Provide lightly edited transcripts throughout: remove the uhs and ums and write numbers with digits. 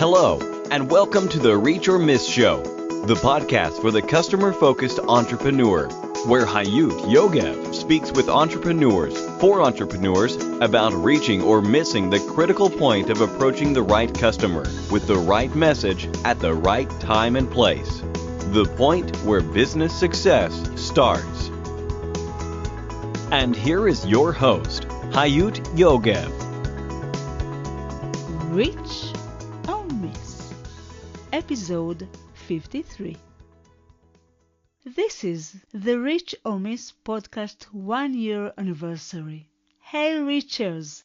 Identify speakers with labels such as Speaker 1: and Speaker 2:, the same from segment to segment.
Speaker 1: Hello, and welcome to the Reach or Miss Show, the podcast for the customer-focused entrepreneur, where Hayut Yogev speaks with entrepreneurs for entrepreneurs about reaching or missing the critical point of approaching the right customer with the right message at the right time and place. The point where business success starts. And here is your host, Hayut Yogev.
Speaker 2: Reach or Miss, Episode 53. This is the Reach or Miss podcast 1-year anniversary. Hey Reachers!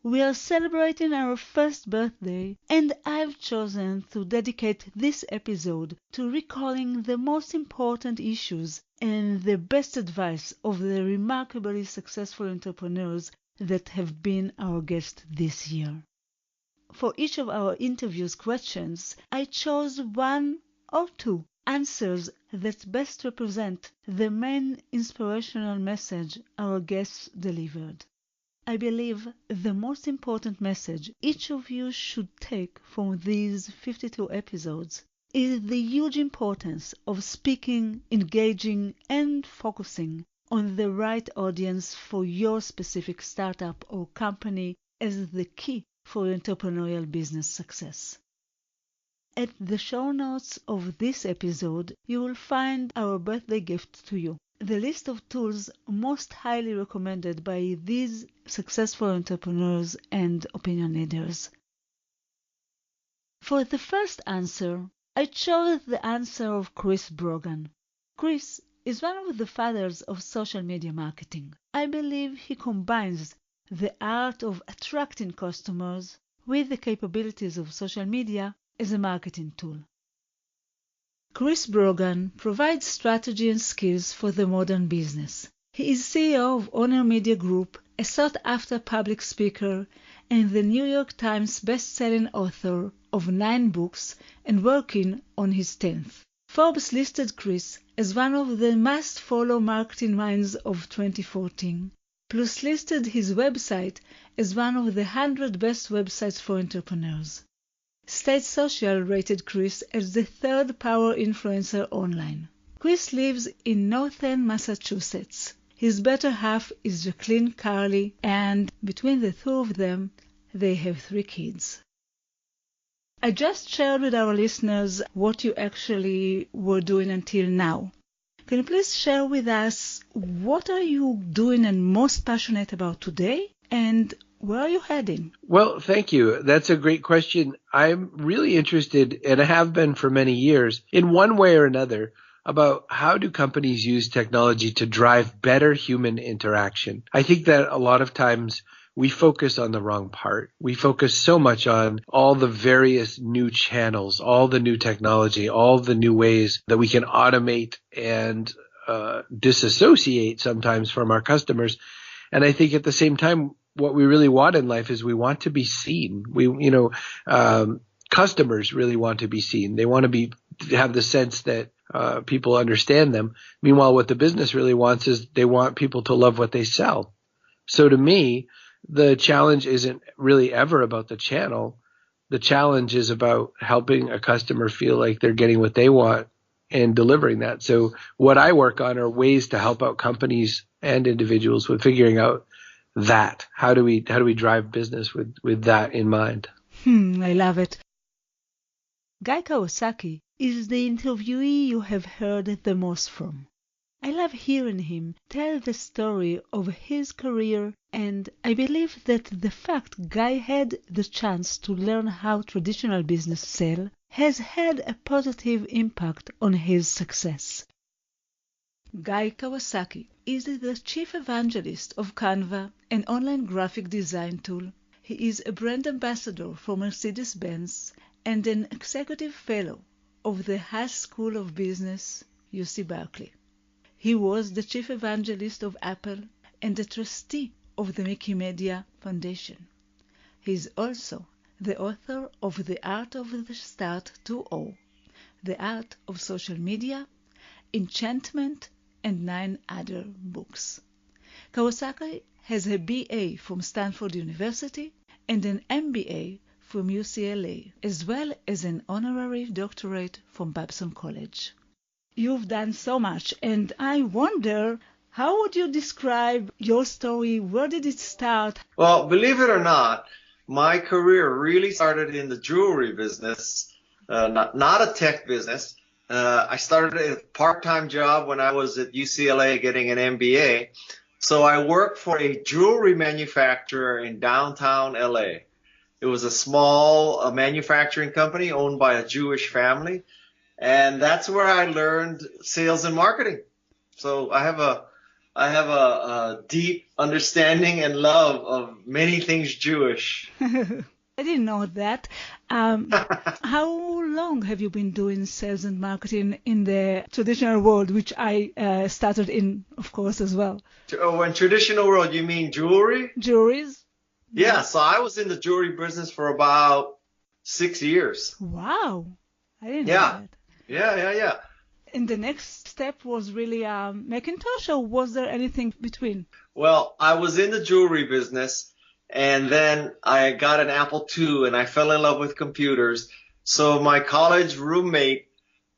Speaker 2: We are celebrating our first birthday, and I've chosen to dedicate this episode to recalling the most important issues and the best advice of the remarkably successful entrepreneurs that have been our guests this year. For each of our interviews questions, I chose one or two answers that best represent the main inspirational message our guests delivered. I believe the most important message each of you should take from these 52 episodes is the huge importance of speaking, engaging, and focusing on the right audience for your specific startup or company as the key for entrepreneurial business success. At the show notes of this episode, you will find our birthday gift to you, the list of tools most highly recommended by these successful entrepreneurs and opinion leaders. For the first answer, I chose the answer of Chris Brogan. Chris is one of the fathers of social media marketing. I believe he combines the art of attracting customers with the capabilities of social media as a marketing tool. Chris Brogan provides strategy and skills for the modern business. He is CEO of Honor Media Group, a sought-after public speaker, and the New York Times best-selling author of 9 books and working on his 10th. Forbes listed Chris as one of the must-follow marketing minds of 2014. Plus listed his website as one of the 100 best websites for entrepreneurs. State Social rated Chris as the 3rd power influencer online. Chris lives in northern Massachusetts. His better half is Jacqueline Carley, and between the two of them, they have 3 kids. I just shared with our listeners what you actually were doing until now. Can you please share with us what are you doing and most passionate about today, and where are you heading?
Speaker 3: Well, thank you. That's a great question. I'm really interested, and I have been for many years, in one way or another, about how do companies use technology to drive better human interaction. I think that a lot of times we focus on the wrong part. We focus so much on all the various new channels, all the new technology, all the new ways that we can automate and disassociate sometimes from our customers. And I think at the same time, what we really want in life is we want to be seen. Customers really want to be seen. They want to have the sense that people understand them. Meanwhile, what the business really wants is they want people to love what they sell. So to me, the challenge isn't really ever about the channel. The challenge is about helping a customer feel like they're getting what they want and delivering that. So what I work on are ways to help out companies and individuals with figuring out that. How do we drive business with that in mind?
Speaker 2: I love it. Guy Kawasaki is the interviewee you have heard the most from. I love hearing him tell the story of his career, and I believe that the fact Guy had the chance to learn how traditional business sell has had a positive impact on his success. Guy Kawasaki is the chief evangelist of Canva, an online graphic design tool. He is a brand ambassador for Mercedes-Benz and an executive fellow of the Haas School of Business, UC Berkeley. He was the chief evangelist of Apple and a trustee of the Mickey Media Foundation. He is also the author of The Art of the Start 2.0, The Art of Social Media, Enchantment, and 9 other books. Kawasaki has a BA from Stanford University and an MBA from UCLA, as well as an honorary doctorate from Babson College. You've done so much, and I wonder, how would you describe your story? Where did it start?
Speaker 4: Well, believe it or not, my career really started in the jewelry business, not a tech business. I started a part-time job when I was at UCLA getting an MBA. So I worked for a jewelry manufacturer in downtown LA. It was a small manufacturing company owned by a Jewish family. And that's where I learned sales and marketing. So I have a deep understanding and love of many things Jewish.
Speaker 2: I didn't know that. How long have you been doing sales and marketing in the traditional world, which I started in, of course, as well?
Speaker 4: Oh, in traditional world, you mean jewelry?
Speaker 2: Jewelries?
Speaker 4: Yeah, so I was in the jewelry business for about 6 years.
Speaker 2: Wow. I didn't know
Speaker 4: Yeah.
Speaker 2: that.
Speaker 4: Yeah.
Speaker 2: And the next step was really Macintosh, or was there anything between?
Speaker 4: Well, I was in the jewelry business, and then I got an Apple II, and I fell in love with computers. So my college roommate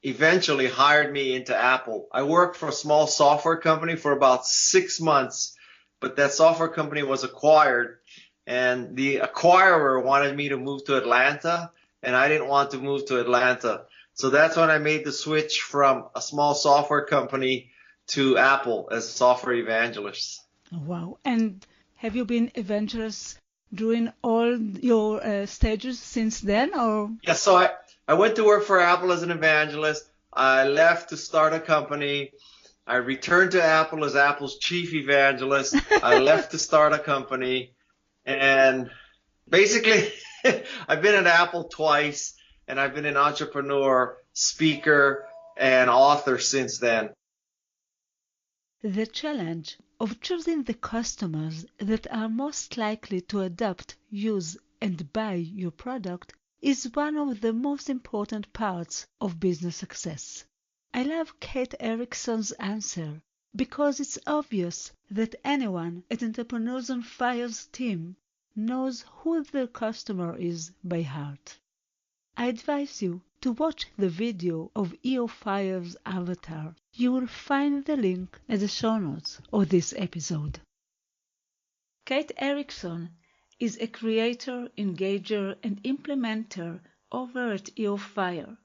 Speaker 4: eventually hired me into Apple. I worked for a small software company for about 6 months, but that software company was acquired, and the acquirer wanted me to move to Atlanta, and I didn't want to move to Atlanta. So that's when I made the switch from a small software company to Apple as a software evangelist.
Speaker 2: Wow. And have you been evangelist during all your stages since then, or?
Speaker 4: Yeah, so I went to work for Apple as an evangelist. I left to start a company. I returned to Apple as Apple's chief evangelist. I left to start a company. And basically, I've been at Apple twice, and I've been an entrepreneur, speaker, and author since then.
Speaker 2: The challenge of choosing the customers that are most likely to adopt, use, and buy your product is one of the most important parts of business success. I love Kate Erickson's answer because it's obvious that anyone at Entrepreneurs on Fire's team knows who their customer is by heart. I advise you to watch the video of EO5's avatar. You will find the link at the show notes of this episode. Kate Erickson is a creator, engager, and implementer over at EO5,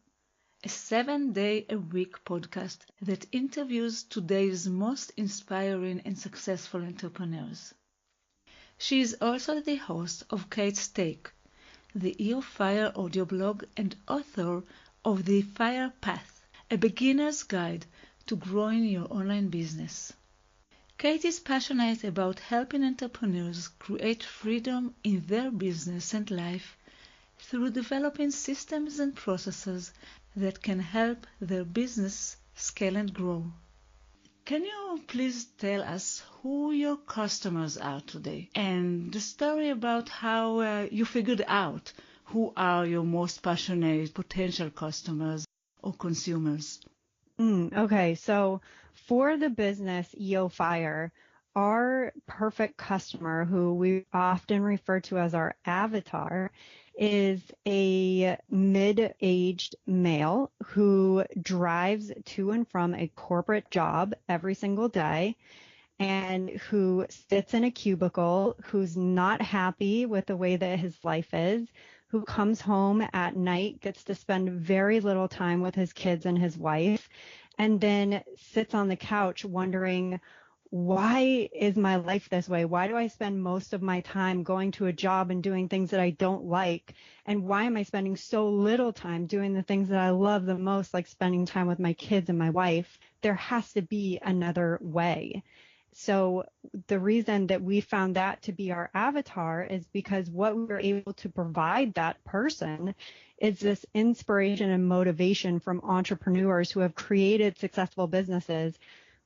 Speaker 2: a 7-day-a-week podcast that interviews today's most inspiring and successful entrepreneurs. She is also the host of Kate's Take, the EO Fire audio blog, and author of The Fire Path, a beginner's guide to growing your online business. Kate is passionate about helping entrepreneurs create freedom in their business and life through developing systems and processes that can help their business scale and grow. Can you please tell us who your customers are today and the story about how you figured out who are your most passionate potential customers or consumers?
Speaker 5: Okay, so for the business EO Fire, our perfect customer, who we often refer to as our avatar, is a mid-aged male who drives to and from a corporate job every single day and who sits in a cubicle, who's not happy with the way that his life is, who comes home at night, gets to spend very little time with his kids and his wife, and then sits on the couch wondering, why is my life this way? Why do I spend most of my time going to a job and doing things that I don't like? And why am I spending so little time doing the things that I love the most, like spending time with my kids and my wife? There has to be another way. So the reason that we found that to be our avatar is because what we were able to provide that person is this inspiration and motivation from entrepreneurs who have created successful businesses,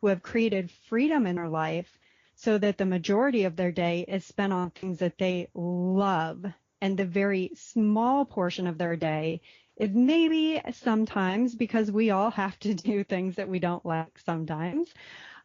Speaker 5: who have created freedom in their life so that the majority of their day is spent on things that they love. And the very small portion of their day is maybe sometimes, because we all have to do things that we don't like sometimes.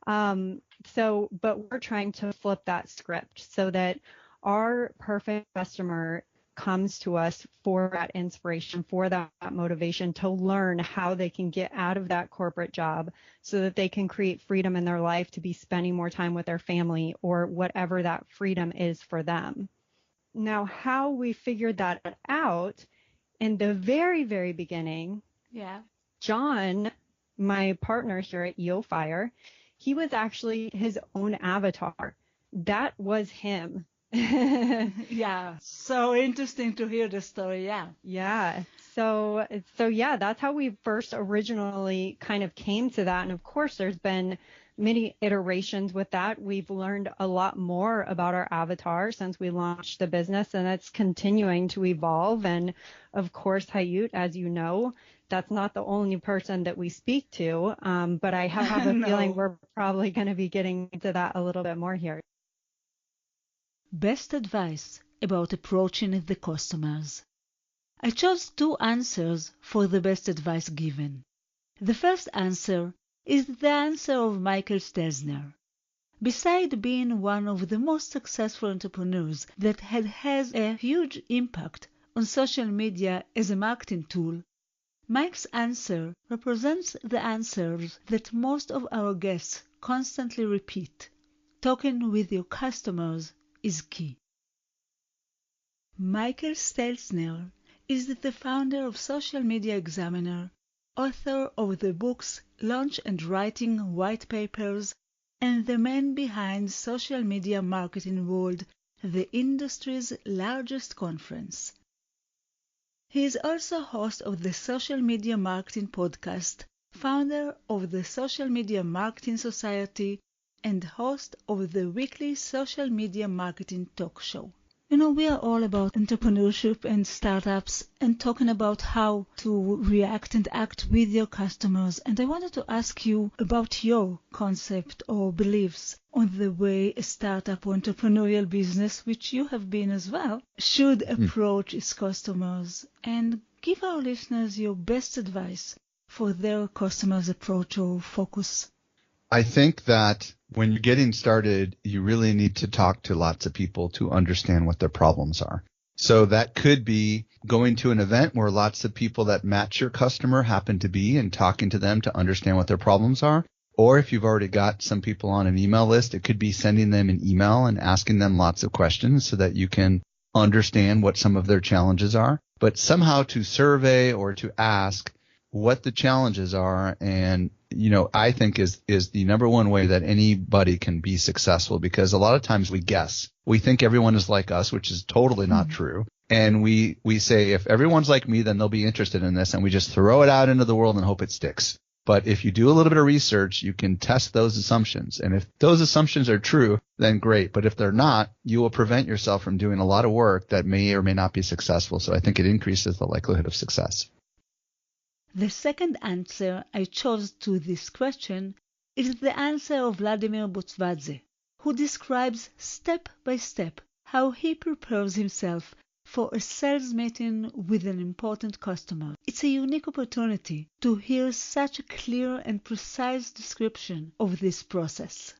Speaker 5: But we're trying to flip that script so that our perfect customer comes to us for that inspiration, for that motivation to learn how they can get out of that corporate job so that they can create freedom in their life to be spending more time with their family or whatever that freedom is for them. Now, how we figured that out in the very, very beginning, John, my partner here at EOFire, he was actually his own avatar. That was him.
Speaker 2: Yeah, so interesting to hear the story.
Speaker 5: Yeah. So yeah, that's how we first originally kind of came to that. And of course, there's been many iterations with that. We've learned a lot more about our avatar since we launched the business, and it's continuing to evolve. And of course, Hayut, as you know, that's not the only person that we speak to. But I have a feeling we're probably going to be getting into that a little bit more here.
Speaker 2: Best advice about approaching the customers. I chose 2 answers for the best advice given. The first answer is the answer of Michael Stelzner. Beside being one of the most successful entrepreneurs that has a huge impact on social media as a marketing tool, Mike's answer represents the answers that most of our guests constantly repeat. Talking with your customers is key. Michael Stelzner is the founder of Social Media Examiner, author of the books Launch and Writing White Papers, and the man behind Social Media Marketing World, the industry's largest conference. He is also host of the Social Media Marketing Podcast, founder of the Social Media Marketing Society, and host of the weekly Social Media Marketing Talk Show. You know, we are all about entrepreneurship and startups and talking about how to react and act with your customers. And I wanted to ask you about your concept or beliefs on the way a startup or entrepreneurial business, which you have been as well, should approach its customers, and give our listeners your best advice for their customers' approach or focus.
Speaker 6: I think that when you're getting started, you really need to talk to lots of people to understand what their problems are. So that could be going to an event where lots of people that match your customer happen to be and talking to them to understand what their problems are. Or if you've already got some people on an email list, it could be sending them an email and asking them lots of questions so that you can understand what some of their challenges are. But somehow to survey or to ask what the challenges are, and I think is the number one way that anybody can be successful, because a lot of times we guess. We think everyone is like us, which is totally not true. And we say, if everyone's like me, then they'll be interested in this, and we just throw it out into the world and hope it sticks. But if you do a little bit of research, you can test those assumptions. And if those assumptions are true, then great. But if they're not, you will prevent yourself from doing a lot of work that may or may not be successful. So I think it increases the likelihood of success.
Speaker 2: The second answer I chose to this question is the answer of Vladimir Botsvadze, who describes step by step how he prepares himself for a sales meeting with an important customer. It's a unique opportunity to hear such a clear and precise description of this process.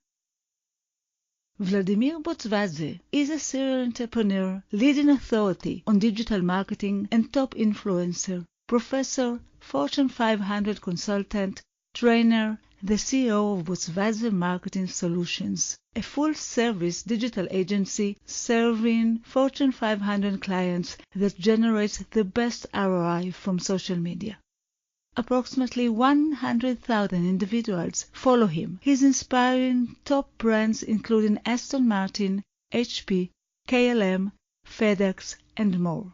Speaker 2: Vladimir Botsvadze is a serial entrepreneur, leading authority on digital marketing and top influencer, professor, Fortune 500 consultant, trainer, the CEO of Botsvadze Marketing Solutions, a full-service digital agency serving Fortune 500 clients that generates the best ROI from social media. Approximately 100,000 individuals follow him. He's inspiring top brands including Aston Martin, HP, KLM, FedEx, and more.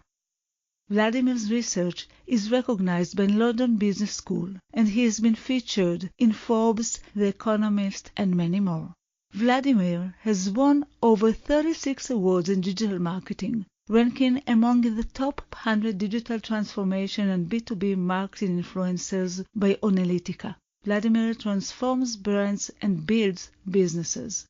Speaker 2: Vladimir's research is recognized by London Business School, and he has been featured in Forbes, The Economist, and many more. Vladimir has won over 36 awards in digital marketing, ranking among the top 100 digital transformation and B2B marketing influencers by Onalytica. Vladimir transforms brands and builds businesses.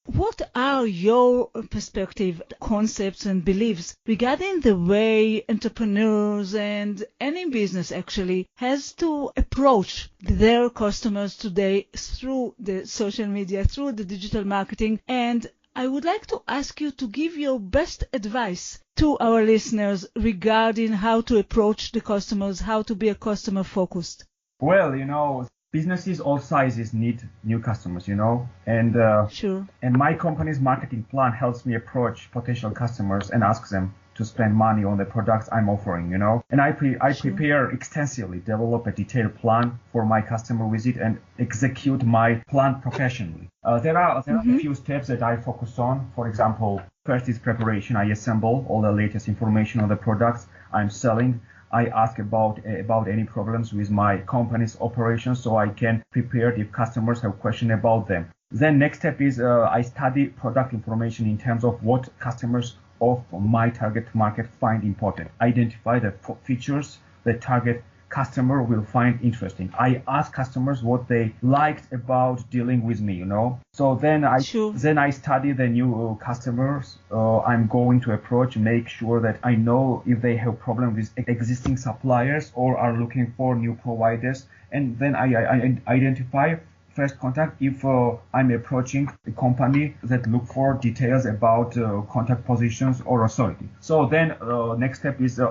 Speaker 2: What are your perspective, concepts, and beliefs regarding the way entrepreneurs and any business actually has to approach their customers today through the social media, through the digital marketing, and I would like to ask you to give your best advice to our listeners regarding how to approach the customers, how to be a customer focused.
Speaker 7: Well, businesses all sizes need new customers, and
Speaker 2: Sure.
Speaker 7: and my company's marketing plan helps me approach potential customers and ask them to spend money on the products I'm offering, And I prepare extensively, develop a detailed plan for my customer visit and execute my plan professionally. There are a few steps that I focus on. For example, first is preparation. I assemble all the latest information on the products I'm selling. I ask about any problems with my company's operations so I can prepare if customers have questions about them. Then next step is I study product information in terms of what customers of my target market find important. Identify the features the target customer will find interesting. I ask customers what they liked about dealing with me, So then I study the new customers I'm going to approach, make sure that I know if they have problems with existing suppliers or are looking for new providers. And then I identify first contact if I'm approaching a company that look for details about contact positions or authority. So then next step is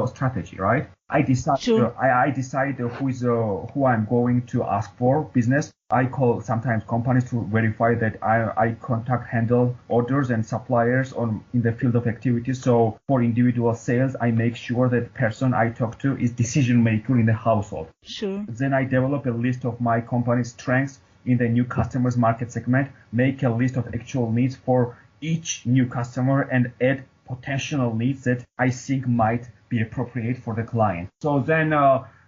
Speaker 7: strategy, right? I decide I decide who I'm going to ask for business. I call sometimes companies to verify that I contact handle orders and suppliers in the field of activities. So for individual sales, I make sure that person I talk to is decision maker in the household.
Speaker 2: Sure.
Speaker 7: Then I develop a list of my company's strengths in the new customers market segment, make a list of actual needs for each new customer and add potential needs that I think might be appropriate for the client. So then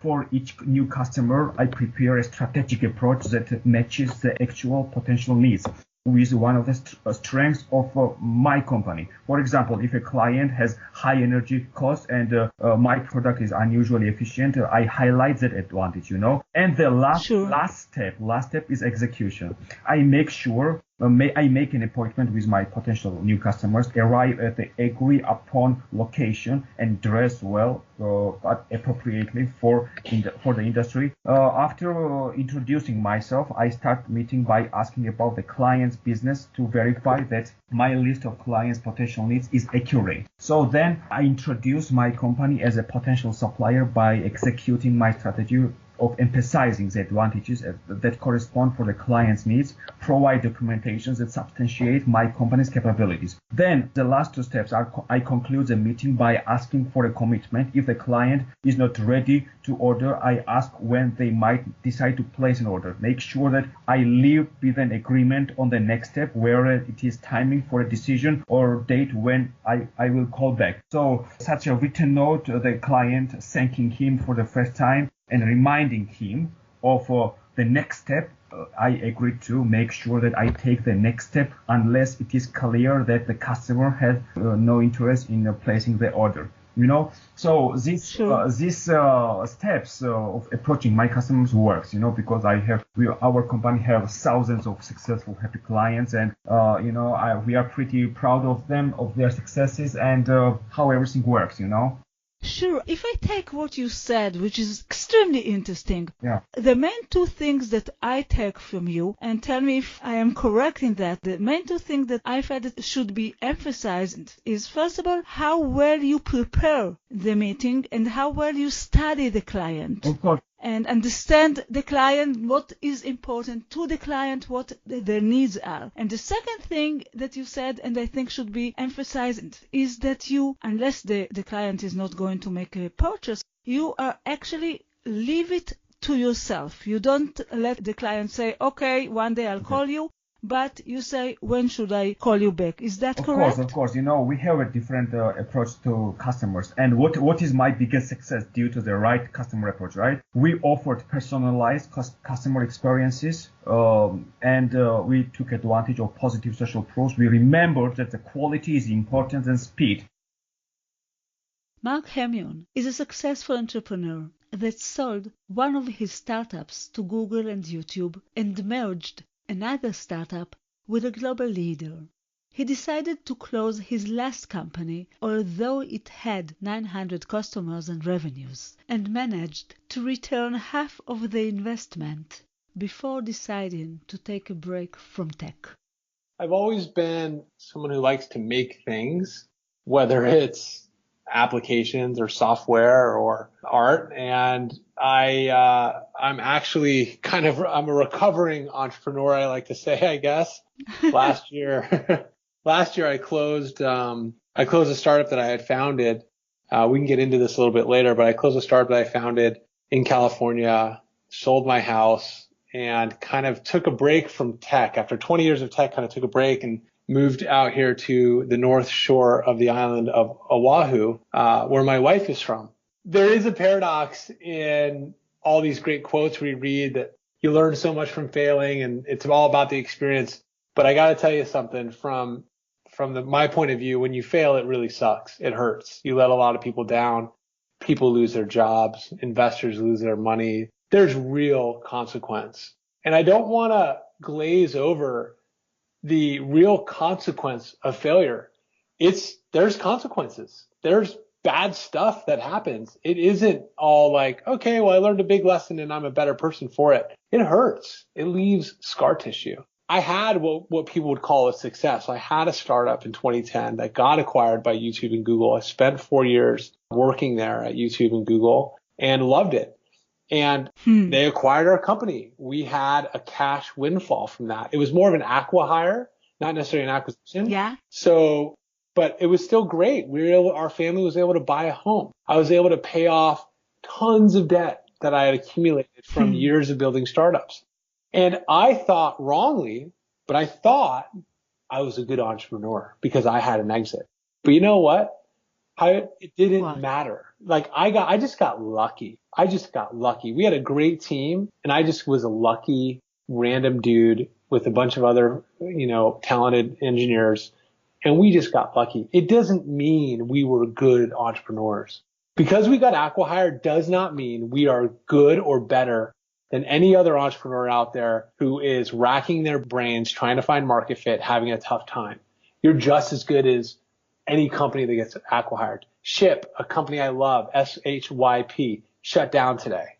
Speaker 7: for each new customer, I prepare a strategic approach that matches the actual potential needs with one of the strengths of my company. For example, if a client has high energy costs and my product is unusually efficient, I highlight that advantage, And the last step is execution. I make sure I make an appointment with my potential new customers, arrive at the agreed upon location, and dress well but appropriately for the industry. After introducing myself, I start meeting by asking about the client's business to verify that my list of clients' potential needs is accurate. So then I introduce my company as a potential supplier by executing my strategy of emphasizing the advantages that correspond for the client's needs, provide documentations that substantiate my company's capabilities. Then the last two steps are I conclude the meeting by asking for a commitment. If the client is not ready to order, I ask when they might decide to place an order. Make sure that I leave with an agreement on the next step where it is timing for a decision or date when I will call back. So such a written note, the client thanking him for the first time and reminding him of the next step, I agreed to make sure that I take the next step unless it is clear that the customer has no interest in placing the order. So these steps of approaching my customers works, because our company have thousands of successful, happy clients, and we are pretty proud of them, of their successes, and how everything works.
Speaker 2: Sure. If I take what you said, which is extremely interesting,
Speaker 7: Yeah.
Speaker 2: The main two things that I take from you, and tell me if I am correct in that, the main two things that I felt that should be emphasized is, first of all, how well you prepare the meeting and how well you study the client.
Speaker 7: Of course.
Speaker 2: And understand the client, what is important to the client, what their needs are. And the second thing that you said, and I think should be emphasized, is that you, unless the client is not going to make a purchase, you are actually leave it to yourself. You don't let the client say, okay, one day I'll call you, but you say, when should I call you back? Is that correct?
Speaker 7: Of course. We have a different approach to customers. And what is my biggest success due to the right customer approach, right? We offered personalized customer experiences and we took advantage of positive social proof. We remembered that the quality is important than speed.
Speaker 2: Mark Hemion is a successful entrepreneur that sold one of his startups to Google and YouTube and merged another startup with a global leader. He decided to close his last company, although it had 900 customers and revenues, and managed to return half of the investment before deciding to take a break from tech.
Speaker 8: I've always been someone who likes to make things, whether it's applications or software or art. And I'm actually I'm a recovering entrepreneur, I like to say, I guess. Last year I closed a startup that I had founded. We can get into this a little bit later, but I closed a startup that I founded in California, sold my house, and kind of took a break from tech. After 20 years of tech, kind of took a break and moved out here to the north shore of the island of Oahu, where my wife is from. There is a paradox in all these great quotes we read that you learn so much from failing and it's all about the experience. But I got to tell you something from my point of view, when you fail, it really sucks. It hurts. You let a lot of people down. People lose their jobs. Investors lose their money. There's real consequence. And I don't want to glaze over the real consequence of failure. There's consequences. There's bad stuff that happens. It isn't all like, okay, well, I learned a big lesson and I'm a better person for it. It hurts. It leaves scar tissue. I had what people would call a success. I had a startup in 2010 that got acquired by YouTube and Google. I spent 4 years working there at YouTube and Google and loved it. And they acquired our company. We had a cash windfall from that. It was more of an acqui-hire, not necessarily an acquisition.
Speaker 2: Yeah.
Speaker 8: So, but it was still great. Our family was able to buy a home. I was able to pay off tons of debt that I had accumulated from years of building startups. And I thought wrongly, but I thought I was a good entrepreneur because I had an exit. But you know what? It didn't matter. Like I just got lucky. We had a great team and I just was a lucky random dude with a bunch of other, talented engineers. And we just got lucky. It doesn't mean we were good entrepreneurs. Because we got acqui-hired does not mean we are good or better than any other entrepreneur out there who is racking their brains trying to find market fit, having a tough time. You're just as good as any company that gets acqui-hired. Ship, a company I love, SHYP, shut down today.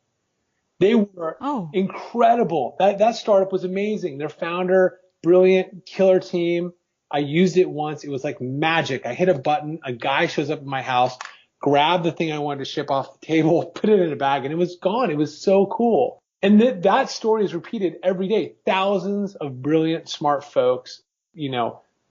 Speaker 8: They were incredible. That startup was amazing. Their founder, brilliant, killer team. I used it once. It was like magic. I hit a button. A guy shows up at my house, grabbed the thing I wanted to ship off the table, put it in a bag, and it was gone. It was so cool. And that story is repeated every day. Thousands of brilliant, smart folks,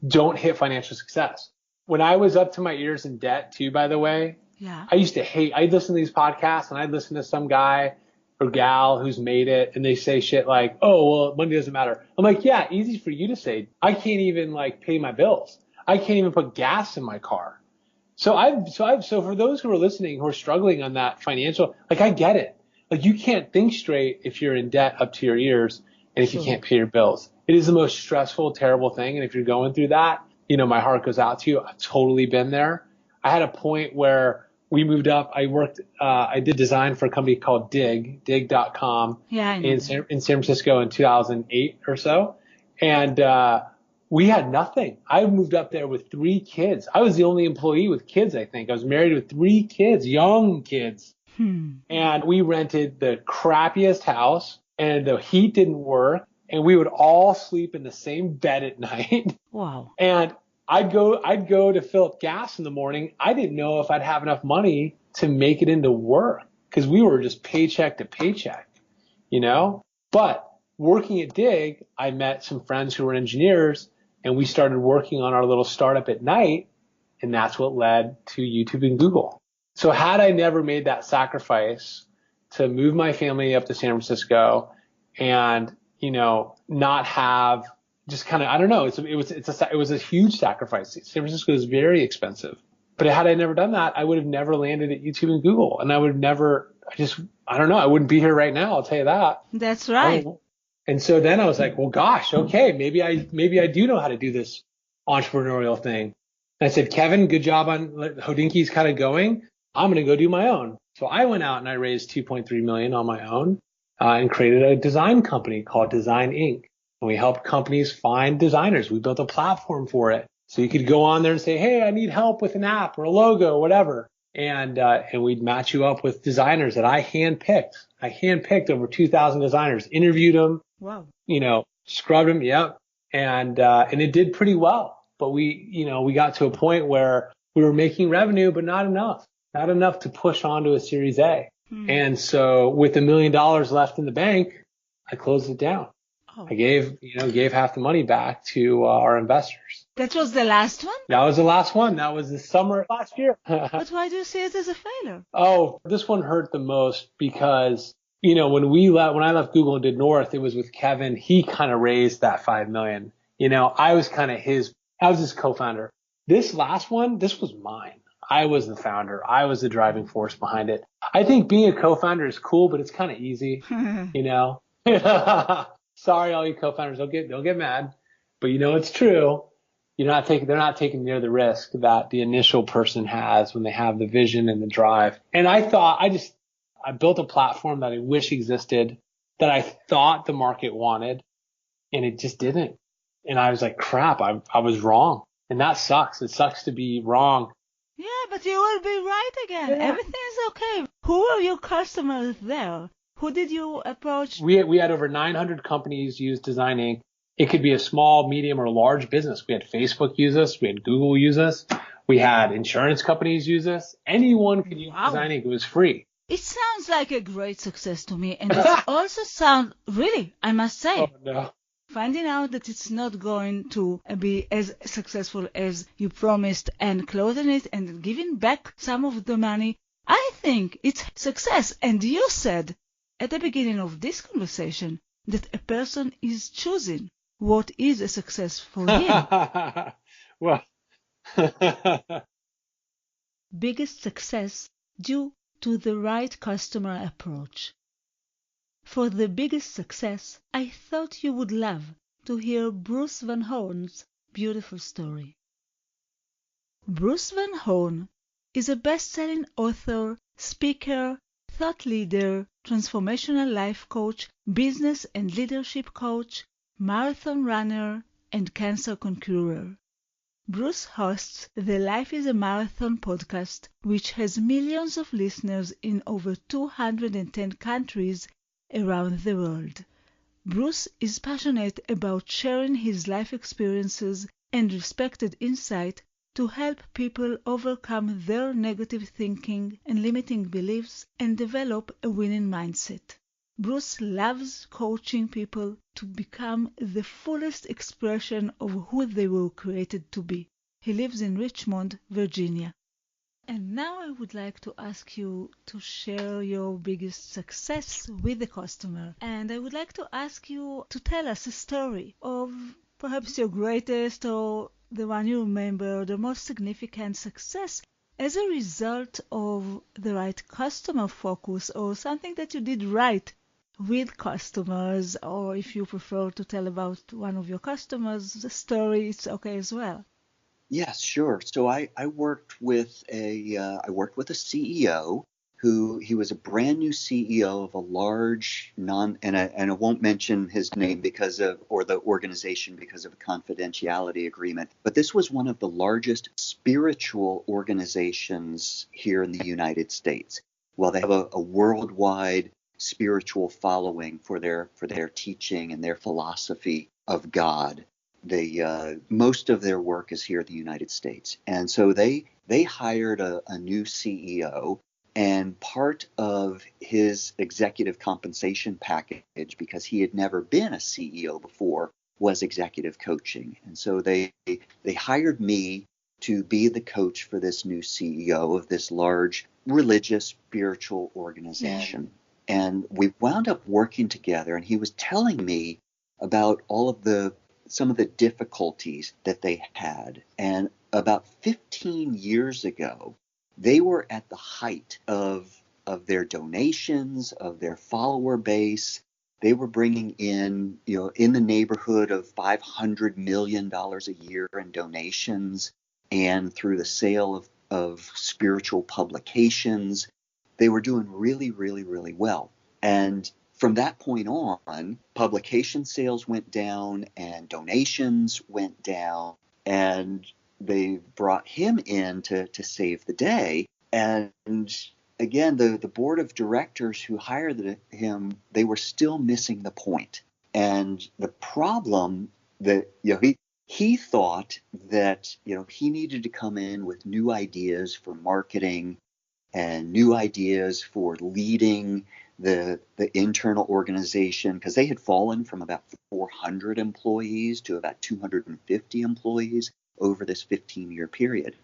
Speaker 8: don't hit financial success. When I was up to my ears in debt too, by the way, I'd listen to these podcasts and I'd listen to some guy or gal who's made it and they say shit like, oh, well, money doesn't matter. I'm like, yeah, easy for you to say. I can't even pay my bills. I can't even put gas in my car. So for those who are listening, who are struggling on that financial, I get it. You can't think straight if you're in debt up to your ears and if you can't pay your bills. It is the most stressful, terrible thing. And if you're going through that, my heart goes out to you. I've totally been there. I had a point where we moved up. I did design for a company called dig.com in San Francisco in 2008 or so. And, we had nothing. I moved up there with 3 kids. I was the only employee with kids, I think. I was married with 3 kids, young kids. And we rented the crappiest house and the heat didn't work. And we would all sleep in the same bed at night.
Speaker 2: Wow.
Speaker 8: And I'd go to fill up gas in the morning. I didn't know if I'd have enough money to make it into work because we were just paycheck to paycheck, But working at Dig, I met some friends who were engineers and we started working on our little startup at night. And that's what led to YouTube and Google. So had I never made that sacrifice to move my family up to San Francisco and, not have just kind of, I don't know, it was a huge sacrifice. San Francisco is very expensive. But had I never done that, I would have never landed at YouTube and Google. And I would never, I don't know, I wouldn't be here right now. I'll tell you that.
Speaker 2: That's right.
Speaker 8: And so then I was like, well, gosh, okay, maybe I do know how to do this entrepreneurial thing. And I said, Kevin, good job on Hodinkie's kind of going. I'm going to go do my own. So I went out and I raised $2.3 million on my own and created a design company called Design Inc. And we helped companies find designers. We built a platform for it. So you could go on there and say, hey, I need help with an app or a logo or whatever. And we'd match you up with designers that I handpicked. I handpicked over 2,000 designers, interviewed them,
Speaker 2: wow,
Speaker 8: scrubbed them. Yep. and it did pretty well. But we got to a point where we were making revenue, but not enough to push on to a Series A. And so with $1 million left in the bank, I closed it down. I gave half the money back to our investors.
Speaker 2: That was the last one?
Speaker 8: That was the last one. That was the summer of last year.
Speaker 2: But why do you see it as a failure?
Speaker 8: Oh, this one hurt the most because, when I left Google and did North, it was with Kevin. He kind of raised that $5 million. I was his co-founder. This last one, this was mine. I was the founder. I was the driving force behind it. I think being a co-founder is cool, but it's kind of easy, Sorry, all you co-founders, they'll get mad, but it's true. They're not taking near the risk that the initial person has when they have the vision and the drive. And I thought I built a platform that I wish existed, that I thought the market wanted, and it just didn't. And I was like, crap, I was wrong. And that sucks. It sucks to be wrong.
Speaker 2: Yeah, but you will be right again. Yeah. Everything is okay. Who are your customers there? Who did you approach?
Speaker 8: We had over 900 companies use Design Inc. It could be a small, medium, or large business. We had Facebook use us. We had Google use us. We had insurance companies use us. Anyone could use Design Inc. It was free.
Speaker 2: It sounds like a great success to me. And it also sounds, really, I must say.
Speaker 8: Oh, no.
Speaker 2: Finding out that it's not going to be as successful as you promised and closing it and giving back some of the money, I think it's success. And you said at the beginning of this conversation that a person is choosing what is a success for him.
Speaker 8: Well,
Speaker 2: biggest success due to the right customer approach. For the biggest success, I thought you would love to hear Bruce Van Horn's beautiful story. Bruce Van Horn is a best-selling author, speaker, thought leader, transformational life coach, business and leadership coach, marathon runner, and cancer conqueror. Bruce hosts the Life is a Marathon podcast, which has millions of listeners in over 210 countries around the world. Bruce is passionate about sharing his life experiences and respected insight to help people overcome their negative thinking and limiting beliefs and develop a winning mindset. Bruce loves coaching people to become the fullest expression of who they were created to be. He lives in Richmond, Virginia. And now I would like to ask you to share your biggest success with the customer. And I would like to ask you to tell us a story of perhaps your greatest or the one you remember, the most significant success as a result of the right customer focus or something that you did right with customers, or if you prefer to tell about one of your customers' story, it's okay as well.
Speaker 9: Yes, sure. So I worked with a CEO who he was a brand new CEO of a large and I won't mention his name or the organization because of a confidentiality agreement. But this was one of the largest spiritual organizations here in the United States. Well, they have a worldwide spiritual following for their teaching and their philosophy of God. Most of their work is here in the United States. And so they hired a new CEO, and part of his executive compensation package, because he had never been a CEO before, was executive coaching. And so they hired me to be the coach for this new CEO of this large religious spiritual organization. Yeah. And we wound up working together, and he was telling me about some of the difficulties that they had. And about 15 years ago, they were at the height of their donations, of their follower base. They were bringing in, in the neighborhood of $500 million a year in donations, and through the sale of spiritual publications. They were doing really, really, really well. And from that point on, publication sales went down and donations went down, and they brought him in to save the day. And again, the board of directors who hired him, they were still missing the point. And the problem that, he thought that, he needed to come in with new ideas for marketing and new ideas for leading the internal organization, because they had fallen from about 400 employees to about 250 employees over this 15-year period.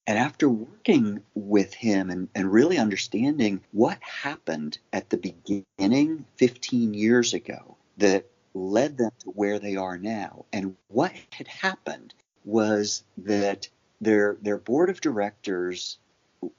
Speaker 9: And after working with him and really understanding what happened at the beginning 15 years ago that led them to where they are now, and what had happened was that their board of directors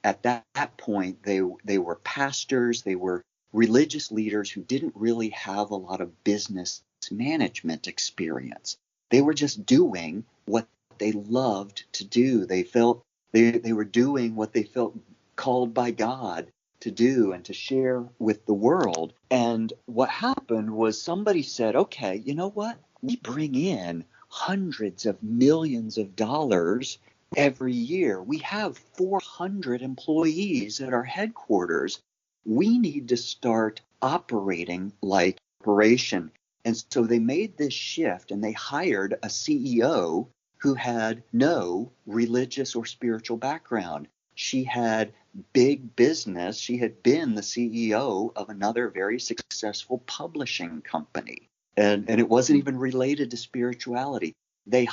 Speaker 9: at that point, they were pastors, they were religious leaders who didn't really have a lot of business management experience. They were just doing what they loved to do. They felt they were doing what they felt called by God to do and to share with the world. And what happened was somebody said, okay, you know what? We bring in hundreds of millions of dollars every year. We have 400 employees at our headquarters. We need to start operating like a corporation. And so they made this shift and they hired a CEO who had no religious or spiritual background. She had big business. She had been the CEO of another very successful publishing company. And it wasn't even related to spirituality. They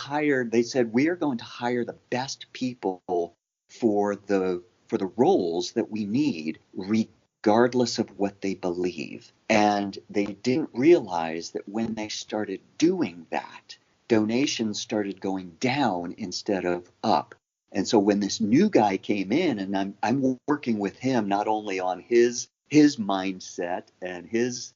Speaker 9: said, we are going to hire the best people for the roles that we need, regardless of what they believe. And they didn't realize that when they started doing that, donations started going down instead of up. And so when this new guy came in, and I'm working with him not only on his mindset and his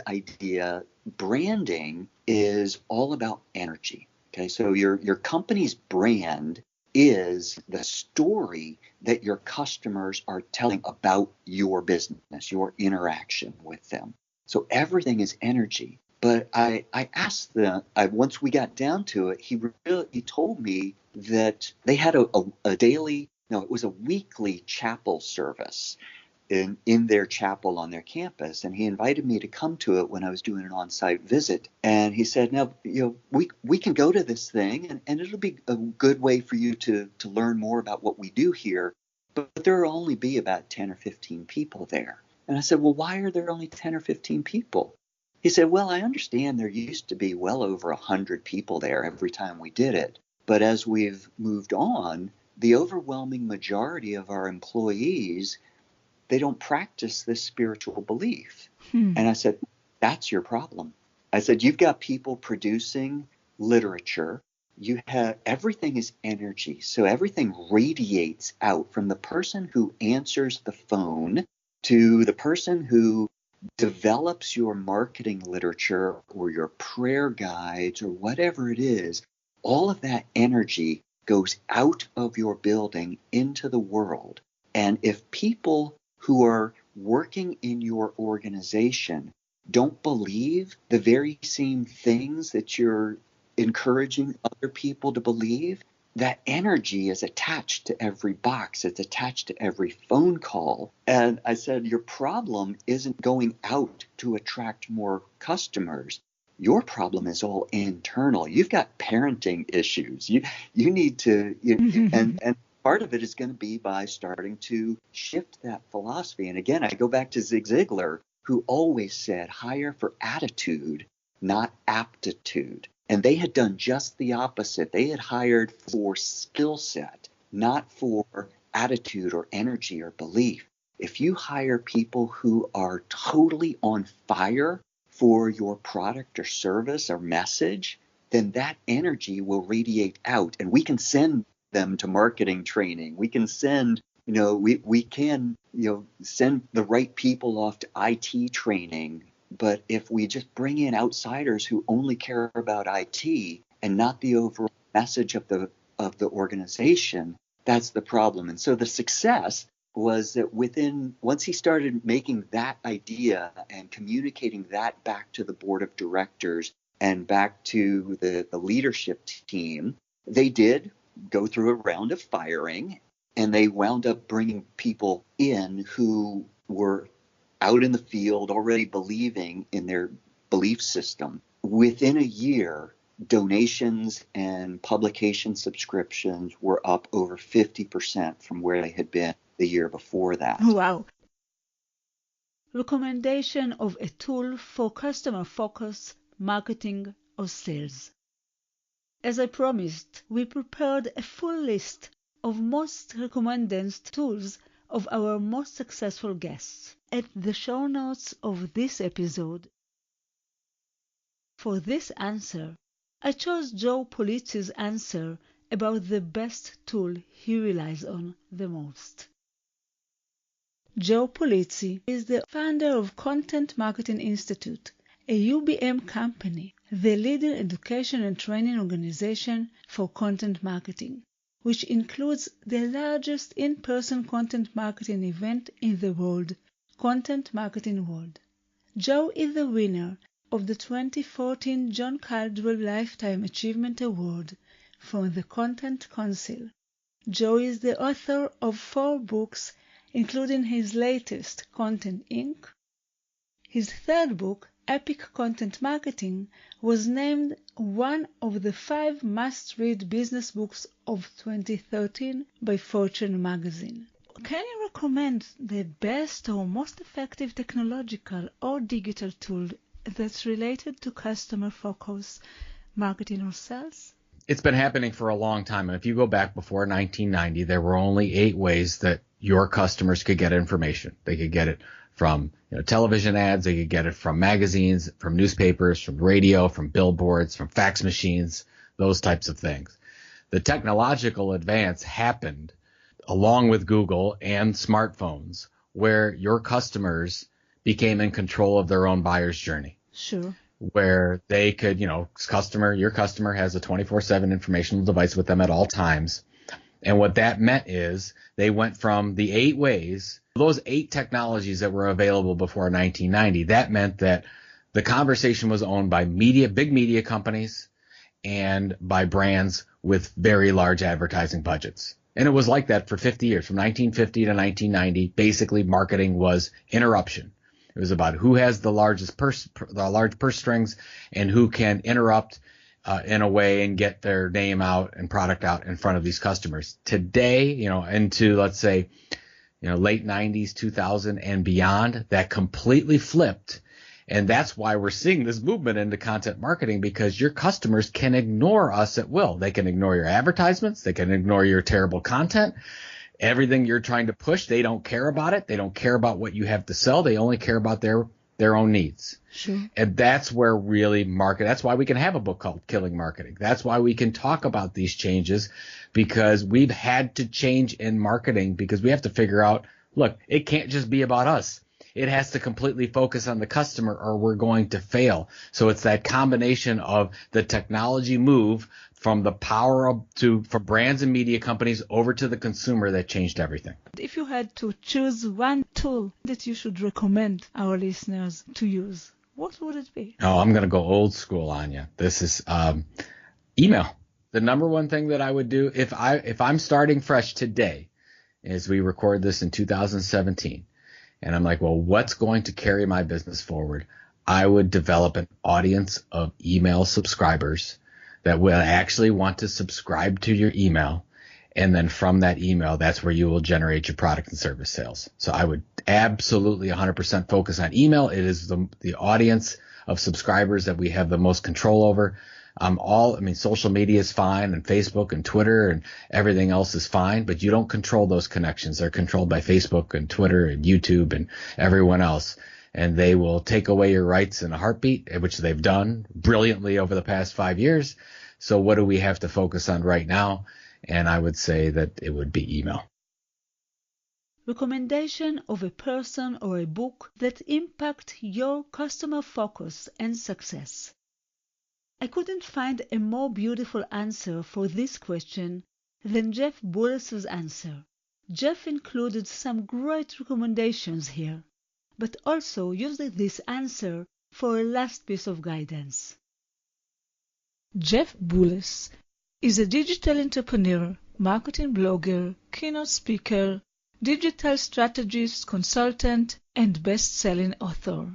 Speaker 9: idea, branding is all about energy. Okay, so your company's brand is the story that your customers are telling about your business, your interaction with them. So everything is energy. But I asked them, once we got down to it, he told me that they had a daily, no, it was a weekly chapel service in their chapel on their campus, and he invited me to come to it when I was doing an on-site visit. And he said, now, we can go to this thing, and it'll be a good way for you to learn more about what we do here, but there will only be about 10 or 15 people there. And I said, well, why are there only 10 or 15 people? He said, well, I understand there used to be well over 100 people there every time we did it, but as we've moved on, the overwhelming majority of our employees, they don't practice this spiritual belief. And I said, that's your problem. I said, you've got people producing literature. Everything is energy. So everything radiates out from the person who answers the phone to the person who develops your marketing literature or your prayer guides or whatever it is. All of that energy goes out of your building into the world. And if people who are working in your organization don't believe the very same things that you're encouraging other people to believe, that energy is attached to every box. It's attached to every phone call. And I said, your problem isn't going out to attract more customers. Your problem is all internal. You've got parenting issues. You need to, and part of it is going to be by starting to shift that philosophy. And again, I go back to Zig Ziglar, who always said, hire for attitude, not aptitude. And they had done just the opposite. They had hired for skill set, not for attitude or energy or belief. If you hire people who are totally on fire for your product or service or message, then that energy will radiate out, and we can send them to marketing training. We can send, we can send the right people off to IT training. But if we just bring in outsiders who only care about IT and not the overall message of the organization, that's the problem. And so the success was that once he started making that idea and communicating that back to the board of directors and back to the leadership team, they did go through a round of firing, and they wound up bringing people in who were out in the field already believing in their belief system. Within a year, donations and publication subscriptions were up over 50% from where they had been the year before that.
Speaker 2: Wow. Recommendation of a tool for customer focus, marketing, or sales. As I promised, we prepared a full list of most recommended tools of our most successful guests at the show notes of this episode. For this answer, I chose Joe Polizzi's answer about the best tool he relies on the most. Joe Polizzi is the founder of Content Marketing Institute, a UBM company, the leading education and training organization for content marketing, which includes the largest in-person content marketing event in the world, Content Marketing World. Joe is the winner of the 2014 John Caldwell Lifetime Achievement Award from the Content Council. Joe is the author of 4 books, including his latest, Content Inc. His 3rd book, Epic Content Marketing, was named one of the 5 must-read business books of 2013 by Fortune magazine. Can you recommend the best or most effective technological or digital tool that's related to customer focus, marketing, or sales?
Speaker 10: It's been happening for a long time. And if you go back before 1990, there were only 8 ways that your customers could get information. They could get it from television ads, they could get it from magazines, from newspapers, from radio, from billboards, from fax machines, those types of things. The technological advance happened along with Google and smartphones, where your customers became in control of their own buyer's journey.
Speaker 2: Sure.
Speaker 10: Where they could, your customer has a 24/7 informational device with them at all times. And what that meant is they went from the 8 ways, those 8 technologies that were available before 1990. That meant that the conversation was owned by big media companies and by brands with very large advertising budgets. And it was like that for 50 years. From 1950 to 1990, basically marketing was interruption. It was about who has the large purse strings and who can interrupt in a way and get their name out and product out in front of these customers. Today, into let's say, late 90s, 2000 and beyond, that completely flipped. And that's why we're seeing this movement into content marketing, because your customers can ignore us at will. They can ignore your advertisements. They can ignore your terrible content. Everything you're trying to push, they don't care about it. They don't care about what you have to sell. They only care about their own needs.
Speaker 2: Sure.
Speaker 10: And that's where really that's why we can have a book called Killing Marketing. That's why we can talk about these changes, because we've had to change in marketing, because we have to figure out, look, it can't just be about us. It has to completely focus on the customer or we're going to fail. So it's that combination of the technology move from the power for brands and media companies over to the consumer that changed everything.
Speaker 2: If you had to choose one tool that you should recommend our listeners to use, what would it be?
Speaker 10: Oh, I'm going to go old school on you. This is email. The number one thing that I would do if I'm starting fresh today, as we record this in 2017, and I'm like, well, what's going to carry my business forward? I would develop an audience of email subscribers that will actually want to subscribe to your email. And then from that email, that's where you will generate your product and service sales. So I would absolutely 100% focus on email. It is the audience of subscribers that we have the most control over. Social media is fine, and Facebook and Twitter and everything else is fine, but you don't control those connections. They're controlled by Facebook and Twitter and YouTube and everyone else. And they will take away your rights in a heartbeat, which they've done brilliantly over the past 5 years. So what do we have to focus on right now? And I would say that it would be email.
Speaker 2: Recommendation of a person or a book that impact your customer focus and success. I couldn't find a more beautiful answer for this question than Jeff Bullis's answer. Jeff included some great recommendations here, but also used this answer for a last piece of guidance. Jeff Bullis is a digital entrepreneur, marketing blogger, keynote speaker, digital strategist, consultant, and best-selling author.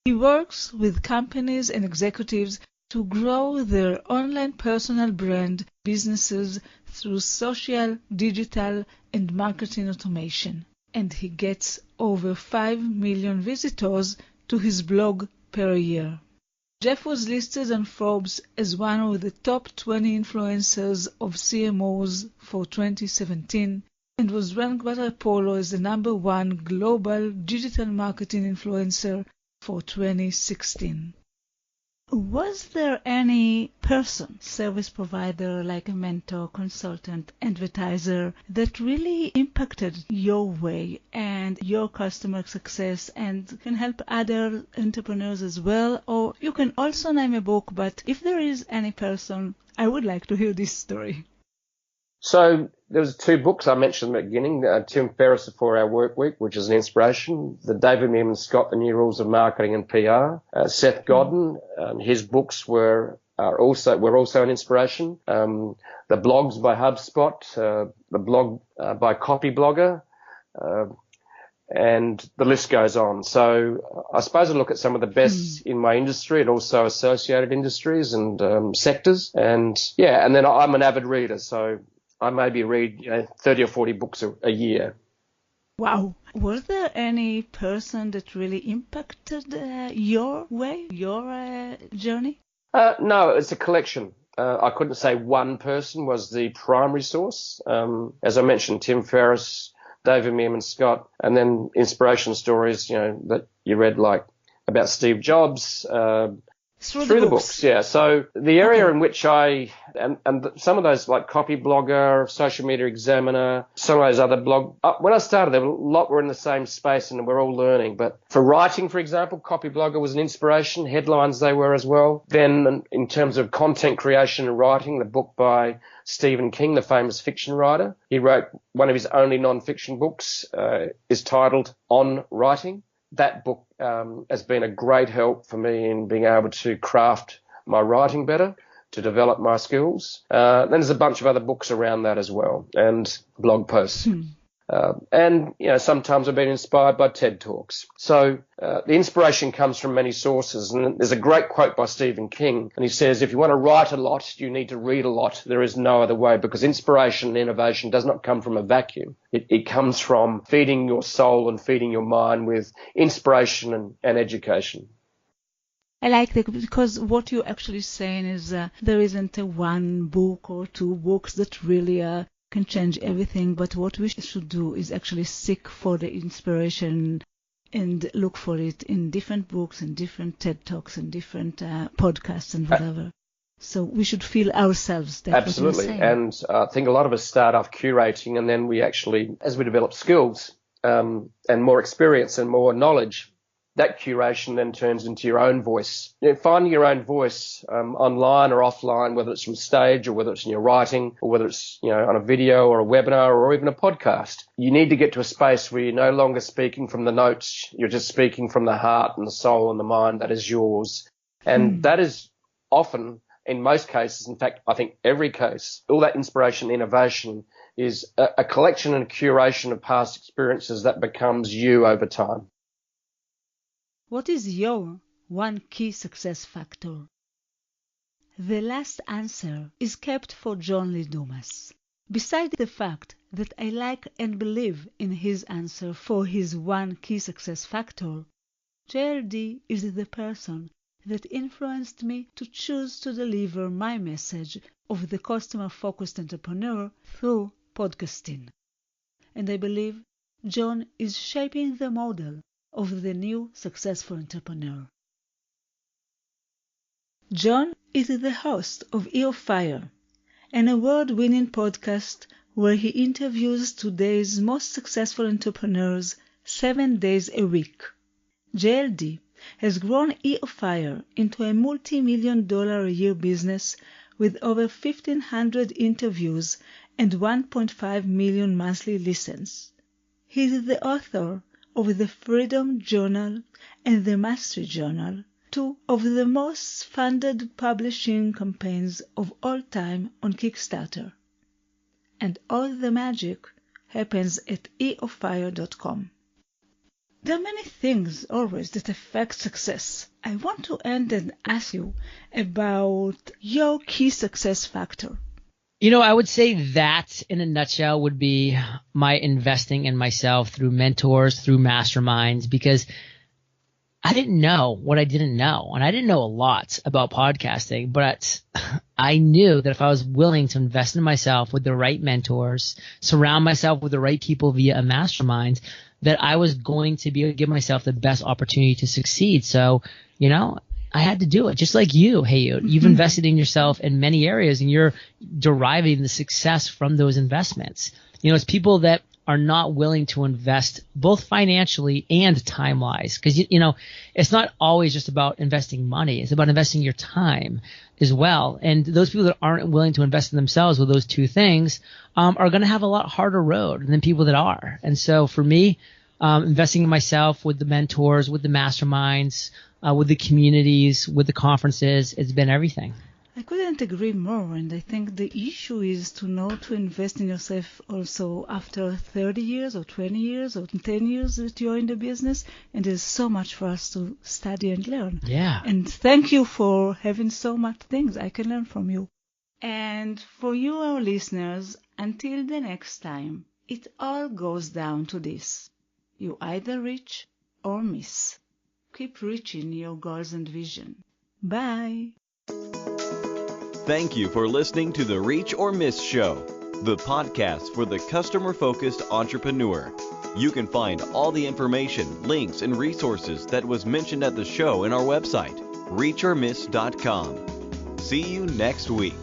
Speaker 2: He works with companies and executives to grow their online personal brand businesses through social, digital, and marketing automation. And he gets over 5 million visitors to his blog per year. Jeff was listed on Forbes as one of the top 20 influencers of CMOs for 2017 and was ranked by Apollo as the #1 global digital marketing influencer for 2016. Was there any person, service provider like a mentor, consultant, advertiser that really impacted your way and your customer success and can help other entrepreneurs as well? Or you can also name a book, but if there is any person, I would like to hear this story.
Speaker 11: So there was 2 books I mentioned at the beginning, Tim Ferriss' The 4-Hour Work Week, which is an inspiration, the David Meerman Scott, The New Rules of Marketing and PR, Seth Godin, his books were also an inspiration, the blogs by HubSpot, the blog by Copyblogger, and the list goes on. So I suppose I look at some of the best in my industry and also associated industries and sectors. And then I'm an avid reader, so I maybe read 30 or 40 books a year.
Speaker 2: Wow. Was there any person that really impacted your way, your journey?
Speaker 11: No, it's a collection. I couldn't say one person was the primary source. As I mentioned, Tim Ferriss, David Meerman Scott, and then inspiration stories, that you read, like about Steve Jobs, through the books. Yeah. So the area in which and some of those, like Copyblogger, Social Media Examiner, some of those other when I started, a lot were in the same space and we're all learning. But for writing, for example, Copyblogger was an inspiration. Headlines, they were as well. Then in terms of content creation and writing, the book by Stephen King, the famous fiction writer, he wrote one of his only non-fiction books, is titled On Writing. That book has been a great help for me in being able to craft my writing better, to develop my skills. Then there's a bunch of other books around that as well, and blog posts. And sometimes I've been inspired by TED Talks. So the inspiration comes from many sources. And there's a great quote by Stephen King, and he says, if you want to write a lot, you need to read a lot. There is no other way, because inspiration and innovation does not come from a vacuum. It comes from feeding your soul and feeding your mind with inspiration and education.
Speaker 2: I like that, because what you're actually saying is there isn't one book or 2 books that really can change everything, but what we should do is actually seek for the inspiration and look for it in different books and different TED Talks and different podcasts and whatever. So we should feel ourselves. That's
Speaker 11: absolutely. And I think a lot of us start off curating, and then we actually, as we develop skills and more experience and more knowledge, that curation then turns into your own voice. Finding your own voice online or offline, whether it's from stage or whether it's in your writing or whether it's on a video or a webinar or even a podcast. You need to get to a space where you're no longer speaking from the notes. You're just speaking from the heart and the soul and the mind that is yours. And that is often, in most cases, in fact, I think every case, all that inspiration and innovation is a collection and a curation of past experiences that becomes you over time.
Speaker 2: What is your one key success factor? The last answer is kept for John Lee Dumas. Besides the fact that I like and believe in his answer for his one key success factor, JLD is the person that influenced me to choose to deliver my message of the customer-focused entrepreneur through podcasting. And I believe John is shaping the model of the new successful entrepreneur. John is the host of Ear Fire, an award-winning podcast where he interviews today's most successful entrepreneurs 7 days a week. JLD has grown Ear Fire into a multi-million-dollar a year business with over 1,500 interviews and 1.5 million monthly listens. He is the author of the Freedom Journal and the Mastery Journal, 2 of the most funded publishing campaigns of all time on Kickstarter. And all the magic happens at eofire.com. There are many things always that affect success. I want to end and ask you about your key success factor.
Speaker 12: I would say that in a nutshell would be my investing in myself through mentors, through masterminds, because I didn't know what I didn't know. And I didn't know a lot about podcasting, but I knew that if I was willing to invest in myself with the right mentors, surround myself with the right people via a mastermind, that I was going to be able to give myself the best opportunity to succeed. So, I had to do it. Just like you, Hayut. You've invested in yourself in many areas, and you're deriving the success from those investments. It's people that are not willing to invest both financially and time-wise, because it's not always just about investing money. It's about investing your time as well. And those people that aren't willing to invest in themselves with those two things are going to have a lot harder road than people that are. And so for me, investing in myself with the mentors, with the masterminds, with the communities, with the conferences, it's been everything.
Speaker 2: I couldn't agree more, and I think the issue is to know to invest in yourself also after 30 years or 20 years or 10 years that you're in the business, and there's so much for us to study and learn.
Speaker 12: Yeah.
Speaker 2: And thank you for having so much things I can learn from you. And for you, our listeners, until the next time, it all goes down to this. You either reach or miss. Keep reaching your goals and vision. Bye.
Speaker 1: Thank you for listening to the Reach or Miss Show, the podcast for the customer-focused entrepreneur. You can find all the information, links, and resources that was mentioned at the show in our website, reachormiss.com. See you next week.